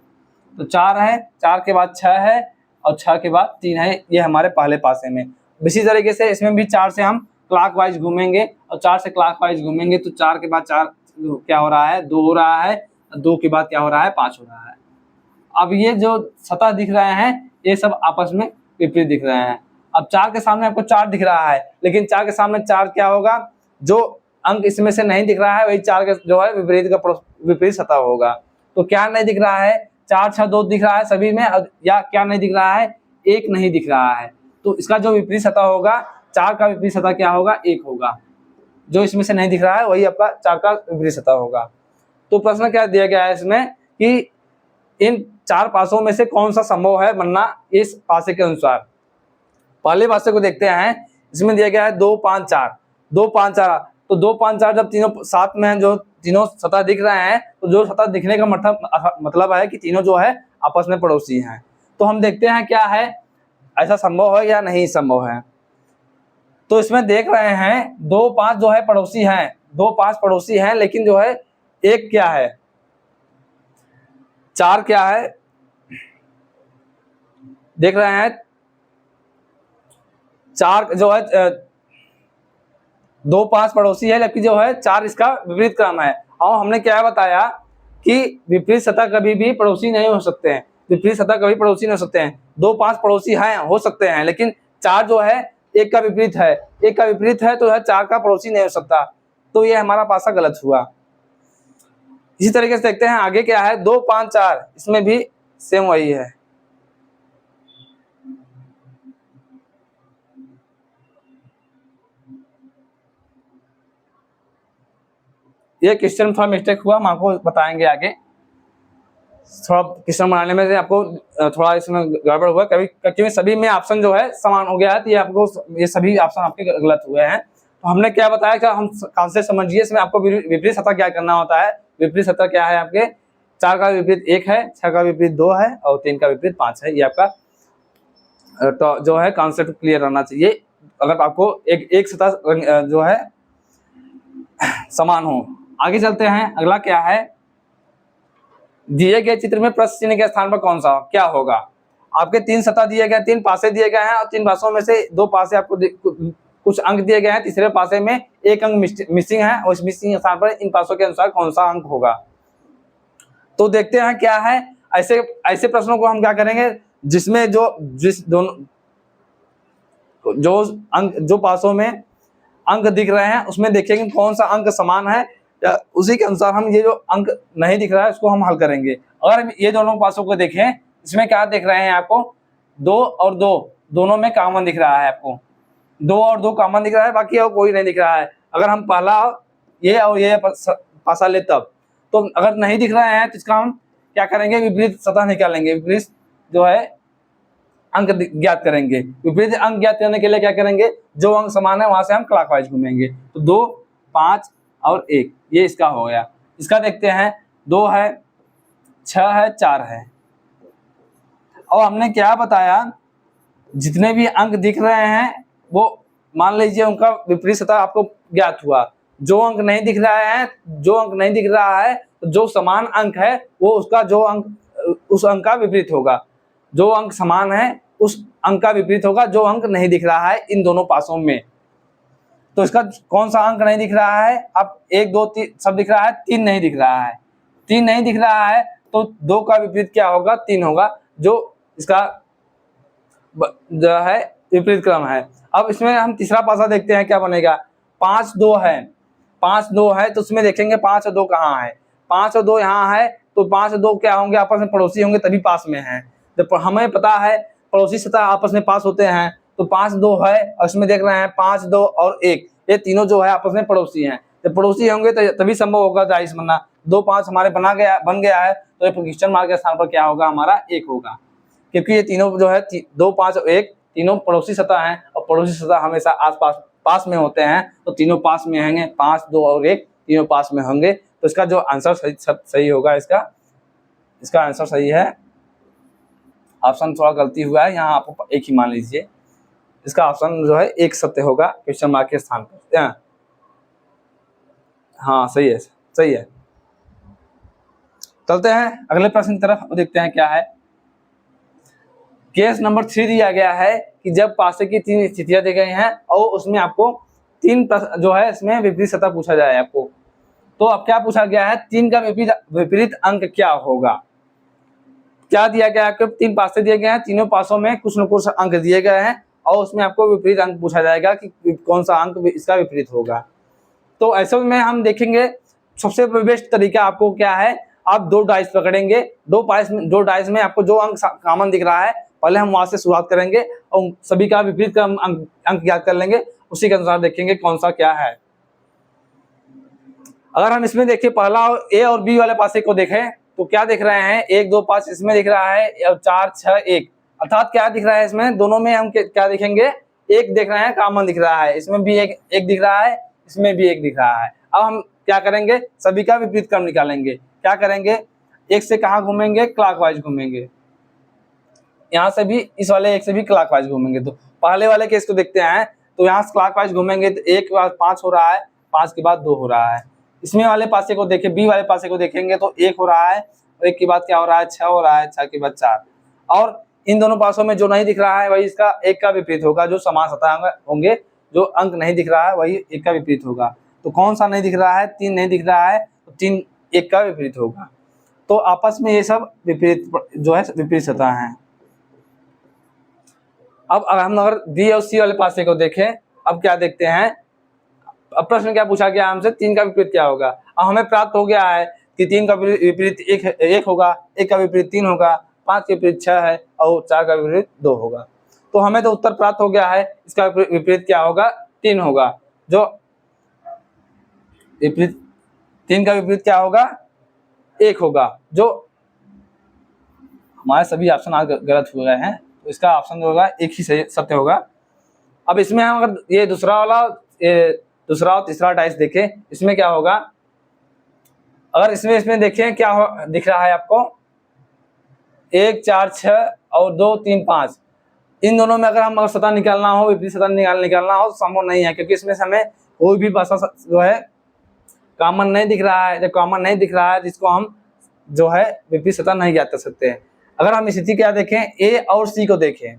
तो 4 है, 4 के बाद 6 है, और 6 के बाद 3 है, ये हमारे पहले पासे में। इसी तरीके से इसमें भी 4 से हम क्लॉकवाइज घूमेंगे, और 4 से क्लॉकवाइज घूमेंगे, तो 4 के बाद 4 क्या हो रहा है? 2 हो रहा है, 2 के बाद क्या हो रहा है? 5 हो रहा है। अब ये जो सतह दिख रहे हैं ये सब आपस में विपरीत दिख रहे हैं। अब 4 के सामने आपको 4 दिख रहा है, लेकिन 4 के सामने 4 क्या होगा? जो अंक इसमें से नहीं दिख रहा है वही 4 के जो है विपरीत सतह होगा। तो क्या नहीं दिख रहा है? 4 6 2 दिख रहा है सभी में, या क्या नहीं दिख रहा है? 1 नहीं दिख रहा है। तो इसका जो विपरीत सतह होगा, 4 का विपरीत सतह क्या होगा? 1 होगा। जो इसमें से नहीं दिख रहा है वही आपका 4 का विपरीत सतह होगा। तो प्रश्न क्या दिया गया है इसमें कि इन 4 पासों में से कौन सा संभव है बनना इस पासे के अनुसार। पहले पासे को देखते हैं। इसमें दिया गया है 2 5 4, 2 5 4। तो 2 5 4 जब तीनों साथ में हैं, जो तीनों सतह दिख रहे हैं, तो जो सतह दिखने का मतलब है कि तीनों जो है आपस में पड़ोसी हैं। तो हम देखते हैं क्या है, ऐसा संभव है या नहीं संभव है। तो इसमें देख रहे हैं 2 5 जो है पड़ोसी हैं, 2 5 पड़ोसी हैं, लेकिन जो है एक क्या है, 4 क्या है, देख रहे हैं 4 जो है 2 5 पड़ोसी है, जबकि जो है 4 इसका विपरीत क्रम है। और हमने क्या बताया कि विपरीत सतह कभी भी पड़ोसी नहीं हो सकते हैं, विपरीत सतह कभी पड़ोसी नहीं हो सकते हैं। 2 5 पड़ोसी हैं, हो सकते हैं, लेकिन 4 जो है एक का विपरीत है, एक का विपरीत है, तो 4 का पड़ोसी नहीं हो सकता। तो ये हमारा पासा गलत हुआ। इसी तरीके से देखते हैं आगे क्या है, 2 5 4, इसमें भी सेम वही है। ये क्वेश्चन थोड़ा मिस्टेक हुआ, हम आपको बताएंगे आगे। थोड़ा क्वेश्चन बनाने में से आपको थोड़ा इसमें गड़बड़ हुआ, कभी क्योंकि सभी में ऑप्शन जो है समान हो गया है, तो ये आपको ये सभी ऑप्शन आपके गलत हुए हैं। तो हमने क्या बताया कि हम कॉन्सेप्ट समझिए, इसमें आपको विपरीत सतह क्या करना होता है। विपरीत सतह क्या है, आपके 4 का विपरीत 1 है, 6 का विपरीत 2 है और 3 का विपरीत 5 है। ये आपका तो जो है कॉन्सेप्ट क्लियर रहना चाहिए। अगर आपको एक सतह जो है समान हो। आगे चलते हैं, अगला क्या है, दिए गए चित्र में प्रश्न चिन्ह के स्थान पर कौन सा क्या होगा। आपके 3 सतह दिए गए, 3 पासे दिए गए हैं और 3 पासों में से 2 पासे आपको कुछ अंक दिए गए हैं, तीसरे पासे में एक अंक मिसिंग है और इस मिसिंग स्थान पर इन पासों के अनुसार कौन सा अंक होगा। तो देखते हैं क्या है, ऐसे प्रश्नों को हम क्या करेंगे, जिसमें जिस दोनों जो पासों में अंक दिख रहे हैं उसमें देखेंगे कौन सा अंक समान है, या उसी के अनुसार हम ये जो अंक नहीं दिख रहा है उसको हम हल करेंगे। अगर ये दोनों पासों को देखें, इसमें क्या दिख रहे हैं आपको, 2 और 2 दोनों में कॉमन दिख रहा है, आपको 2 और 2 कॉमन दिख रहा है, बाकी और कोई नहीं दिख रहा है। अगर हम पहला ये और ये पासा ले तब, तो अगर नहीं दिख रहे हैं तो इसका हम क्या करेंगे, विपरीत सतह निकालेंगे, विपरीत जो है अंक ज्ञात करेंगे। विपरीत अंक ज्ञात करने के लिए क्या करेंगे, जो अंक समान है वहां से हम क्लॉकवाइज घूमेंगे। तो 2 5 और 1 ये इसका हो गया। इसका देखते हैं, 2 है, 6 है, 4 है। और हमने क्या बताया, जितने भी अंक दिख रहे हैं वो मान लीजिए उनका विपरीत सतह आपको ज्ञात हुआ। जो अंक नहीं दिख रहा है तो जो समान अंक है वो उसका जो अंक उस अंक का विपरीत होगा। जो अंक समान है उस अंक का विपरीत होगा जो अंक नहीं दिख रहा है इन दोनों पासों में। तो इसका कौन सा अंक नहीं दिख रहा है, अब 1 2 3 सब दिख रहा है, 3 नहीं दिख रहा है। 3 नहीं दिख रहा है तो 2 का विपरीत क्या होगा, 3 होगा, जो इसका जो है विपरीत क्रम है। अब इसमें हम तीसरा पासा देखते हैं क्या बनेगा, 5 2 है, 5 2 है, तो उसमें देखेंगे 5 और 2 कहाँ है, 5 और 2 यहाँ है, तो 5 और 2 क्या होंगे, आपस में पड़ोसी होंगे तभी पास में है। जब हमें पता है पड़ोसी सतह आपस में पास होते हैं, तो 5 2 है और इसमें देख रहे हैं 5 2 और 1, ये तीनों जो है आपस में पड़ोसी हैं। जब पड़ोसी होंगे तो तभी संभव होगा जायज बनना। 2 5 हमारे बन गया है, तो ये क्वेश्चन मार्क के स्थान पर क्या होगा, हमारा 1 होगा, क्योंकि ये तीनों जो है 2 5 और 1 तीनों पड़ोसी सतह हैं और पड़ोसी सतह हमेशा आसपास पास में होते हैं, तो तीनों पास में होंगे, 5 2 और 1 तीनों पास में होंगे। तो इसका जो आंसर सही होगा, इसका आंसर सही है। ऑप्शन थोड़ा गलती हुआ है यहाँ, आप एक ही मान लीजिए, इसका ऑप्शन जो है 1 सत्य होगा क्वेश्चन मार्क के स्थान पर। हाँ सही है। चलते हैं अगले प्रश्न की तरफ, देखते हैं क्या है। केस नंबर 3 दिया गया है कि जब पासे की 3 स्थितियां दी गई हैं और उसमें आपको 3 जो है इसमें विपरीत सतह पूछा जाए आपको। तो अब क्या पूछा गया है, 3 का विपरीत अंक क्या होगा। क्या दिया गया है, आपको 3 पासे दिए गए हैं, तीनों पासों में कुछ न कुछ अंक दिए गए हैं और उसमें आपको विपरीत अंक पूछा जाएगा कि कौन सा अंक इसका विपरीत होगा। तो ऐसे में हम देखेंगे सबसे बेस्ट तरीका आपको क्या है, आप 2 डाइस पकड़ेंगे, 2 डाइस में आपको जो अंक कॉमन दिख रहा है पहले हम वहां से शुरुआत करेंगे और सभी का विपरीत का अंक ज्ञात कर लेंगे, उसी के अनुसार देखेंगे कौन सा क्या है। अगर हम इसमें देखिए पहला ए और बी वाले पासे को देखें तो क्या दिख रहे हैं, 1 2 5 इसमें दिख रहा है और 4 6 1, अर्थात क्या दिख रहा है, इसमें दोनों में हम क्या देखेंगे, 1 देख रहे हैं कॉमन दिख रहा है, इसमें भी एक दिख रहा है, इसमें भी 1 दिख रहा है। अब हम क्या करेंगे, सभी का विपरीत क्रम निकालेंगे। क्या करेंगे, एक से कहाँ घूमेंगे, क्लॉकवाइज घूमेंगे, यहाँ से भी, इस वाले एक से भी क्लॉकवाइज घूमेंगे। तो पहले वाले केस को देखते हैं, तो यहाँ से क्लॉकवाइज घूमेंगे तो एक के बाद 5 हो रहा है, 5 के बाद 2 हो रहा है। इसमें वाले पासे को देखें, बी वाले पासे को देखेंगे तो 1 हो रहा है, और 1 के बाद क्या हो रहा है, 6 हो रहा है, 6 के बाद 4। और इन दोनों पासों में जो नहीं दिख रहा है वही इसका एक का विपरीत होगा, जो समान सतह होंगे, जो अंक नहीं दिख रहा है वही एक का विपरीत होगा। तो कौन सा नहीं दिख रहा है, 3 नहीं दिख रहा है, तो 3 1 का विपरीत होगा। तो आपस में ये सब विपरीत जो है विपरीत सतह है। अब हम अगर बी और सी वाले पासे को देखें, अब क्या देखते हैं, अब प्रश्न क्या पूछा गया हमसे, 3 का विपरीत क्या होगा। अब हमें प्राप्त हो गया है कि 3 का विपरीत 1 होगा, 1 का विपरीत 3 होगा, 5 के विपरीत 6 है, और 4 का विपरीत 2 होगा। तो हमें तो उत्तर प्राप्त हो गया है, इसका विपरीत क्या होगा, 3 होगा। जो विपरीत 3 का विपरीत क्या होगा, 1 होगा। जो हमारे सभी ऑप्शन आज गलत हो गए हैं, तो इसका ऑप्शन जो होगा एक ही सही सत्य होगा। अब इसमें हम अगर ये दूसरा और तीसरा डाइस देखें, इसमें क्या होगा, अगर इसमें देखें क्या दिख रहा है आपको, 1 4 6 और 2 3 5, इन दोनों में अगर हम अगर सतह निकालना हो, विपरीत सतह निकालना हो तो संभव नहीं है, क्योंकि इसमें से हमें कोई भी भाषा जो है कॉमन नहीं दिख रहा है। जब कॉमन नहीं दिख रहा है जिसको हम जो है विपरीत सतह नहीं ज्ञात कर सकते हैं। अगर हम स्थिति क्या देखें, ए और सी को देखें,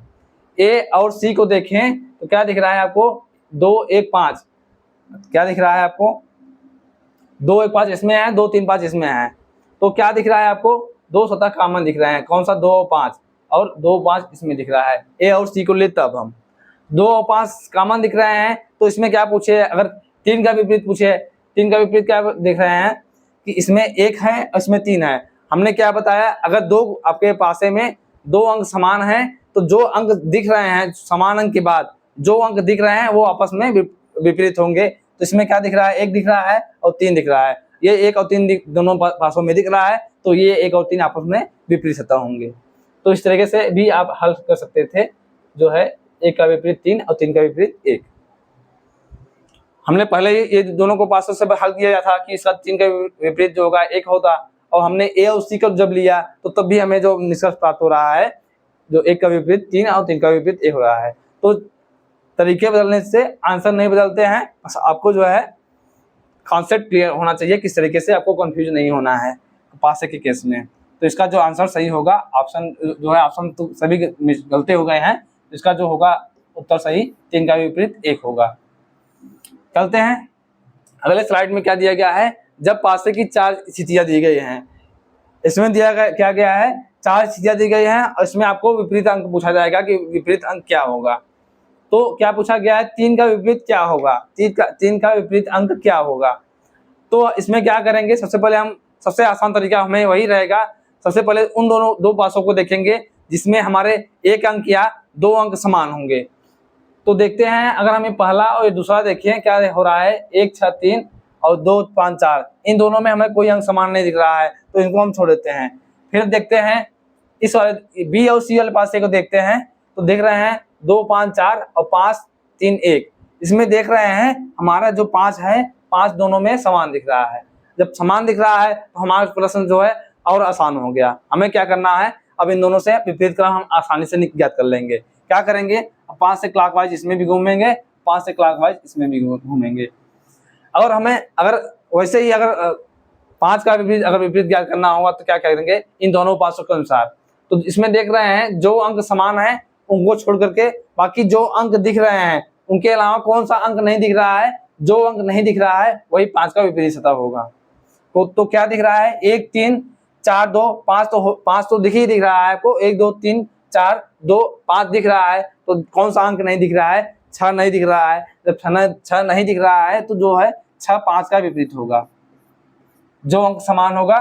ए और सी को देखें तो क्या दिख रहा है आपको, 2 1 5, क्या दिख रहा है आपको, 2 1 5 इसमें है, 2 3 5 इसमें है। तो क्या दिख रहा है आपको, 2 सतह कॉमन दिख रहे हैं। कौन सा, 2 और 5, और 2 5 इसमें दिख रहा है। ए और सी को ले, तब हम 2 और 5 कॉमन दिख रहे हैं, तो इसमें क्या पूछे, अगर 3 का विपरीत पूछे, 3 का विपरीत क्या देख रहे हैं कि इसमें 1 है और इसमें 3 है। हमने क्या बताया, अगर दो आपके पासे में 2 अंक समान हैं, तो जो अंक दिख रहे हैं समान अंक के बाद जो अंक दिख रहे हैं वो आपस में विपरीत होंगे। तो इसमें क्या दिख रहा है, 1 दिख रहा है और 3 दिख रहा है। ये 1 और 3 दोनों पासों में दिख रहा है, तो ये 1 और 3 आपस में विपरीत सतह होंगे। तो इस तरीके से भी आप हल कर सकते थे, जो है 1 का विपरीत 3 और 3 का विपरीत 1। हमने पहले ये दोनों को पासों से हल किया था कि इसका 3 का विपरीत जो होगा 1 होता, और हमने ए और सी को जब लिया तो तब भी हमें जो निष्कर्ष प्राप्त हो रहा है, जो 1 का विपरीत 3 और 3 का विपरीत 1 हो रहा है। तो तरीके बदलने से आंसर नहीं बदलते हैं, बस आपको जो है कॉन्सेप्ट क्लियर होना चाहिए, किस तरीके से आपको कंफ्यूज नहीं होना है पासे के केस में। तो इसका जो आंसर सही होगा, ऑप्शन जो है, ऑप्शन तो सभी गलते हो गए हैं, इसका जो होगा उत्तर सही 3 का विपरीत 1 होगा। चलते हैं अगले स्लाइड में, क्या दिया गया है, जब पासे की 4 स्थितियां दी गई हैं, इसमें दिया गया क्या गया है, 4 स्थितियां दी गई हैं, और इसमें आपको विपरीत अंक पूछा जाएगा कि विपरीत अंक क्या होगा। तो क्या पूछा गया है, 3 का विपरीत क्या होगा, 3 का विपरीत अंक क्या होगा। तो इसमें क्या करेंगे, सबसे पहले हम, सबसे आसान तरीका हमें वही रहेगा, सबसे पहले उन दोनों 2 पासों को देखेंगे जिसमें हमारे 1 अंक या 2 अंक समान होंगे। तो देखते हैं, अगर हमें पहला और दूसरा देखें क्या हो रहा है, 1 6 3 और 2 5 4, इन दोनों में हमें कोई अंक समान नहीं दिख रहा है, तो इनको हम छोड़ देते हैं। फिर देखते हैं इस वाले बी और सी वाले पासे को देखते हैं, तो देख रहे हैं 2 5 4 और 5 3 1, इसमें देख रहे हैं हमारा जो 5 है, 5 दोनों में समान दिख रहा है। जब समान दिख रहा है तो हमारा प्रश्न जो है और आसान हो गया। हमें क्या करना है, अब इन दोनों से विपरीत क्रम हम आसानी से ज्ञात कर लेंगे। क्या करेंगे, 5 से क्लॉकवाइज इसमें भी घूमेंगे, 5 से क्लॉकवाइज इसमें भी घूमेंगे। अगर हमें वैसे ही अगर 5 का विपरीत ज्ञात करना होगा तो क्या करेंगे, इन दोनों पासों के अनुसार। तो इसमें देख रहे हैं जो अंक समान है उनको छोड़ करके बाकी जो अंक दिख रहे हैं उनके अलावा कौन सा अंक नहीं दिख रहा है, जो अंक नहीं दिख रहा है वही 5 का विपरीत सतह होगा। तो क्या दिख रहा है, 1 3 4 2 5, तो 5 तो दिख रहा है आपको, 1 2 3 4 2 5 दिख रहा है। तो कौन सा अंक नहीं दिख रहा है, 6 नहीं दिख रहा है। जब 6 नहीं दिख रहा है तो जो है 6 5 का विपरीत होगा। जो अंक समान होगा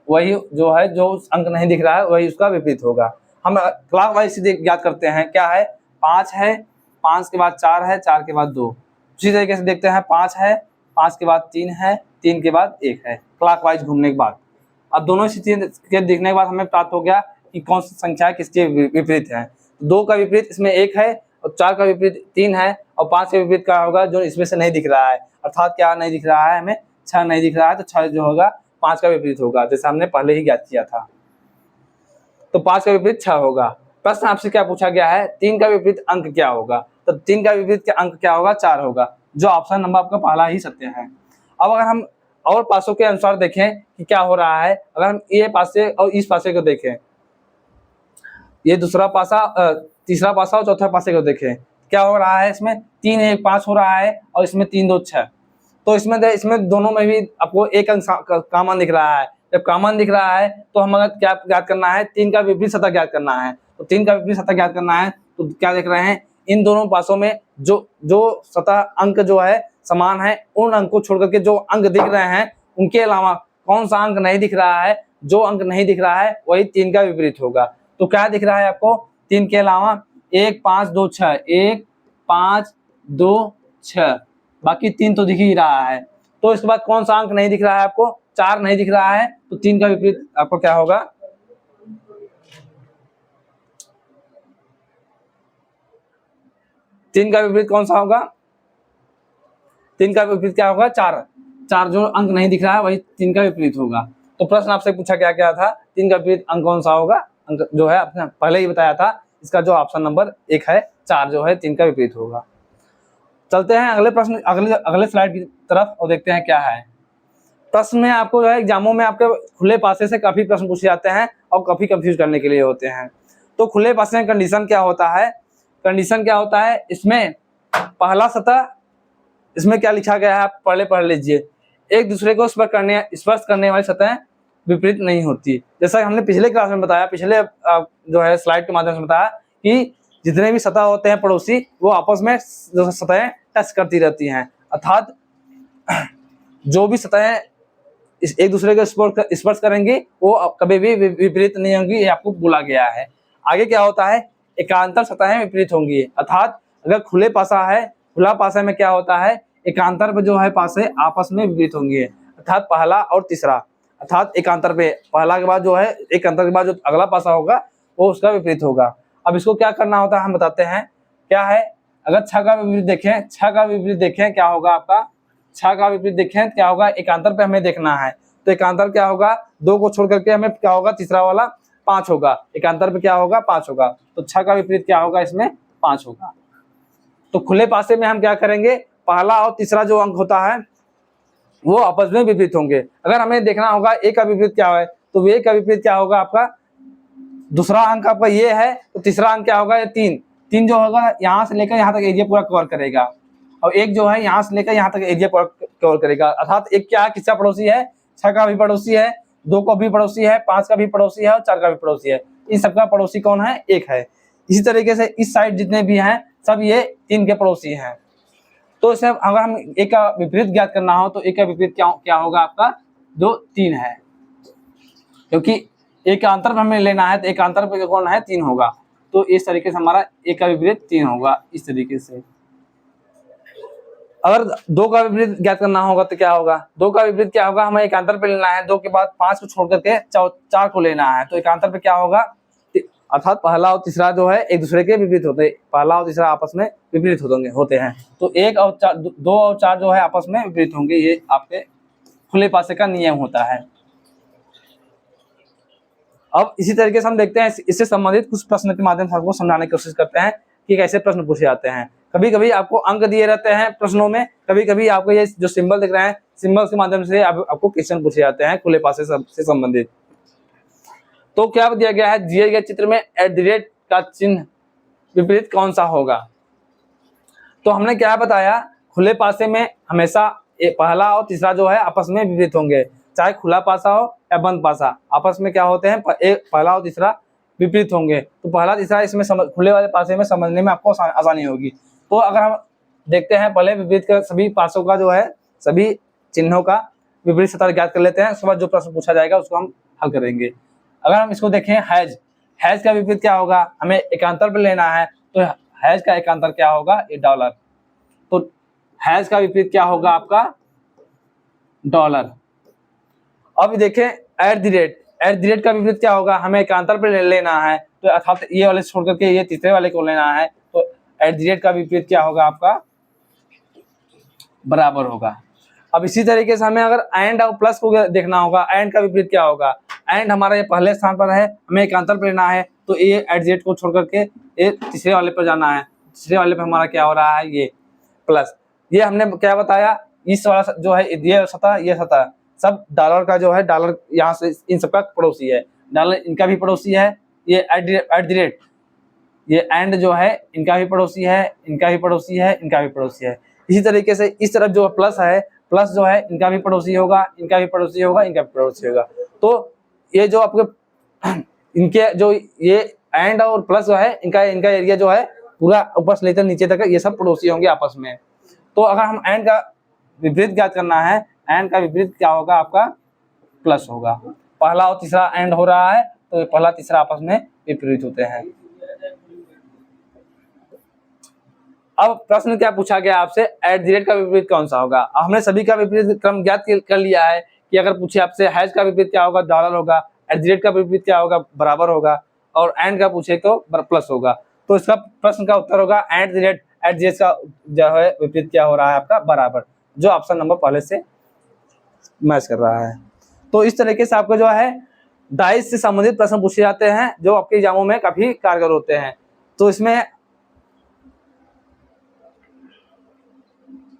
वही जो है, जो अंक नहीं दिख रहा है वही उसका विपरीत होगा। हम क्लॉकवाइज से ज्ञात करते हैं, क्या है, 5 है, 5 के बाद 4 है, 4 के बाद 2। उसी तरीके से देखते हैं, 5 है, 5 के बाद 3 है, 3 के बाद 1 है, क्लॉकवाइज घूमने के बाद। अब दोनों स्थितियां के देखने के बाद हमें प्राप्त हो गया कि कौन सी संख्या किसके विपरीत है। 2 का विपरीत इसमें 1 है, और 4 का विपरीत 3 है, और 5 के विपरीत क्या होगा, जो इसमें से नहीं दिख रहा है, अर्थात क्या नहीं दिख रहा है हमें, 6 नहीं दिख रहा है तो 6 जो होगा 5 का विपरीत होगा, जैसे हमने पहले ही ज्ञात किया था। तो 5 का विपरीत 6 होगा। प्रश्न आपसे क्या पूछा गया है, 3 का विपरीत अंक क्या होगा, तो 3 का विपरीत अंक क्या होगा, 4 होगा, जो ऑप्शन नंबर आपका पहला ही सत्य है। अब अगर हम और पासों के अनुसार देखें कि क्या हो रहा है, अगर हम ये पासे और इस पासे को देखें, ये दूसरा पासा, तीसरा पासा और चौथा पासे को देखें, क्या हो रहा है, इसमें 3 1 5 हो रहा है और इसमें 3 2 6। तो इसमें दोनों में भी आपको एक अंक कॉमन दिख रहा है। जब कॉमन दिख रहा है तो हम अगर क्या ज्ञात करना है, 3 का विपरीत सतह ज्ञात करना है। तो 3 का विपरीत सतह ज्ञात करना है तो क्या देख रहे हैं, इन दोनों पासों में जो सतह अंक जो है समान है, उन अंक को छोड़ करके जो अंक दिख रहे हैं उनके अलावा कौन सा अंक नहीं दिख रहा है, जो अंक नहीं दिख रहा है वही 3 का विपरीत होगा। तो क्या दिख रहा है आपको, 3 के अलावा 1 5 2 6, 1 5 2 6, बाकी 3 तो दिख ही रहा है। तो इसके बाद कौन सा अंक नहीं दिख रहा है आपको, 4 नहीं दिख रहा है, तो 3 का विपरीत आपको क्या होगा, 3 का विपरीत कौन सा होगा, 3 का विपरीत क्या होगा, 4। 4 जो अंक नहीं दिख रहा है वही 3 का विपरीत होगा। तो प्रश्न आपसे पूछा क्या था, 3 का विपरीत अंक कौन सा होगा, अंक जो है आपने पहले ही बताया था, इसका जो ऑप्शन नंबर 1 है, 4 जो है 3 का विपरीत होगा। चलते हैं अगले प्रश्न, अगले स्लाइड की तरफ और देखते हैं क्या है। प्रश्न में आपको जो है एग्जामों में आपके खुले पासे से काफी प्रश्न पूछे जाते हैं और काफी कंफ्यूज करने के लिए होते हैं। तो खुले पासे में कंडीशन क्या होता है, कंडीशन क्या होता है, इसमें पहला सतह, इसमें क्या लिखा गया है आप पढ़ लीजिए, एक दूसरे को स्पर्श करने वाली सतह विपरीत नहीं होती। जैसा हमने पिछले क्लास में बताया, पिछले जो है स्लाइड के माध्यम से बताया कि जितने भी सतह होते हैं पड़ोसी, वो आपस में जो सतहें टच करती रहती हैं, अर्थात जो भी सतहें एक दूसरे को स्पर्श करेंगी वो कभी भी विपरीत नहीं होंगी, ये आपको बोला गया है। आगे क्या होता है, एकांतर सतहें विपरीत होंगी, अर्थात अगर खुले पासा है, खुला पासा में क्या होता है, एकांतर पे जो है पासे आपस में विपरीत होंगे, अर्थात पहला और तीसरा, अर्थात एकांतर पे पहला के बाद जो है एकांतर के बाद जो अगला पासा होगा वो उसका विपरीत होगा। अब इसको क्या करना होता है हम बताते हैं क्या है। अगर 6 का विपरीत देखें, 6 का विपरीत देखें क्या होगा आपका, 6 का विपरीत देखें क्या होगा, एकांतर पे हमें देखना है, तो एकांतर क्या होगा, 2 को छोड़ करके हमें क्या होगा, तीसरा वाला 5 होगा, एकांतर पे क्या होगा, 5 होगा, तो 6 का विपरीत क्या होगा, इसमें 5 होगा। तो खुले पासे में हम क्या करेंगे, पहला और तीसरा जो अंक होता है वो आपस में विपरीत होंगे। अगर हमें देखना होगा ए का विपरीत क्या है, तो ए का विपरीत क्या होगा आपका, दूसरा अंक आपका ये है तो तीसरा अंक क्या होगा, ये 3 जो होगा यहाँ से लेकर यहाँ तक एरिया पूरा कवर करेगा, और एक जो है यहाँ से लेकर यहाँ तक एरिया पूरा कवर करेगा, अर्थात एक क्या किसका पड़ोसी है, 6 का भी पड़ोसी है, 2 का भी पड़ोसी है, 5 का भी पड़ोसी है और 4 का भी पड़ोसी है। इन सबका पड़ोसी कौन है, 1 है। इसी तरीके से इस साइड जितने भी हैं सब ये 3 के पड़ोसी हैं। तो इसे अगर हम एक का विपरीत ज्ञात करना हो तो एक का विपरीत क्या होगा आपका, जो 3 है, क्योंकि एक का अंतर हमें लेना है तो एक अंतर पे कौन है, 3 होगा। तो इस तरीके से हमारा एक का विपरीत 3 होगा। इस तरीके से अगर 2 का विपरीत ज्ञात करना होगा तो क्या होगा, 2 का विपरीत क्या होगा, हमें एकांतर पे लेना है, 2 के बाद 5 को छोड़ करके 4 को लेना है, तो एकांतर पे क्या होगा, अर्थात पहला और तीसरा जो है एक दूसरे के विपरीत होते हैं, पहला और तीसरा आपस में विपरीत होते हैं, तो 1 और 4, 2 और 4 जो है आपस में विपरीत होंगे, ये आपके खुले पासे का नियम होता है। अब इसी तरीके से हम देखते हैं इससे संबंधित कुछ प्रश्न के माध्यम से आपको समझाने की कोशिश करते हैं कि कैसे प्रश्न पूछे जाते हैं। कभी कभी आपको अंक दिए रहते हैं प्रश्नों में, कभी कभी आपको ये जो सिंबल दिख रहे हैं, सिंबल के माध्यम से आपको क्वेश्चन पूछे जाते हैं खुले पासे से संबंधित। तो क्या दिया गया है, दिए गए चित्र में @ का चिन्ह विपरीत कौन सा होगा। तो हमने क्या बताया, खुले पासे में हमेशा पहला और तीसरा जो है आपस में विपरीत होंगे, चाहे खुला पासा हो या बंद पासा, आपस में क्या होते हैं, पहला और तीसरा विपरीत होंगे। तो पहला तीसरा इसमें खुले वाले पासे में समझने में आपको आसानी होगी। तो अगर हम देखते हैं पहले विपरीत का सभी पासों का जो है, सभी चिन्हों का विपरीत सतह ज्ञात कर लेते हैं, उसके बाद जो प्रश्न पूछा जाएगा उसको हम हल करेंगे। अगर हम इसको देखें, हैज का विपरीत क्या होगा, हमें एकांतर पे लेना है, तो हैज का एकांतर क्या होगा, ये $। तो हैज का विपरीत क्या होगा आपका, $। अब देखें @ का विपरीत क्या होगा, हमें एकांतर पे लेना है, तो अर्थात ये वाले छोड़ करके ये तीसरे वाले को लेना है, तो @ का विपरीत क्या होगा आपका, बराबर होगा। अब इसी तरीके से हमें अगर एंड और प्लस को देखना होगा, एंड का विपरीत क्या होगा। एंड हमारा ये पहले स्थान पर है, हमें एक अंतर लेना है, तो ये एट जेड को छोड़ करके ये तीसरे वाले पर जाना है। तीसरे वाले पर हमारा क्या हो रहा है, ये प्लस। ये हमने क्या बताया, इस वाला जो है ये सतह सब डॉलर का जो है, डॉलर यहाँ से इन सबका पड़ोसी है, डॉलर इनका भी पड़ोसी है। ये एट द रेट, ये एंड जो है इनका भी पड़ोसी है, इनका भी पड़ोसी है, इनका भी पड़ोसी है। इसी तरीके से इस तरफ जो प्लस है, प्लस जो है इनका भी पड़ोसी होगा, इनका भी पड़ोसी होगा, इनका भी पड़ोसी होगा। तो ये जो आपके इनके जो ये एंड और प्लस जो है इनका एरिया जो है पूरा ऊपर से लेकर नीचे तक ये सब पड़ोसी होंगे आपस में। तो अगर हम एंड का विपरीत ज्ञात करना है, एंड का विपरीत क्या होगा, आपका प्लस होगा। पहला और तीसरा एंड हो रहा है, तो पहला तीसरा आपस में विपरीत होते हैं। अब प्रश्न क्या पूछा गया आपसे, एट द रेट का विपरीत कौन सा होगा। हमने सभी का विपरीत क्रम ज्ञात कर लिया है कि अगर पूछे आपसे हैश का विपरीत क्या होगा, डॉलर होगा, एट द रेट का विपरीत क्या होगा, बराबर होगा, और एंड का पूछे तो प्लस होगा। तो इसका प्रश्न का उत्तर होगा at the rate, at the rate का जो है विपरीत क्या हो रहा है, आपका बराबर, जो ऑप्शन नंबर पहले से मैच कर रहा है। तो इस तरीके से आपको जो है डाइस से संबंधित प्रश्न पूछे जाते हैं, जो आपके एग्जामों में काफी कारगर होते हैं। तो इसमें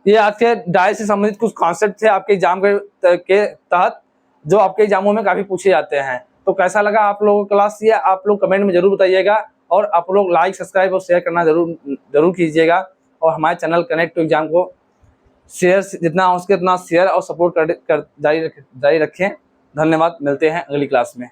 ये आपके डाइस से संबंधित कुछ कॉन्सेप्ट थे आपके एग्जाम के तहत, जो आपके एग्जामों में काफी पूछे जाते हैं। तो कैसा लगा आप लोगों को क्लास, ये आप लोग कमेंट में जरूर बताइएगा, और आप लोग लाइक, सब्सक्राइब और शेयर करना जरूर कीजिएगा। और हमारे चैनल कनेक्ट टू एग्जाम को शेयर जितना हो सके उतना शेयर और सपोर्ट कर जारी रखें। धन्यवाद, मिलते हैं अगली क्लास में।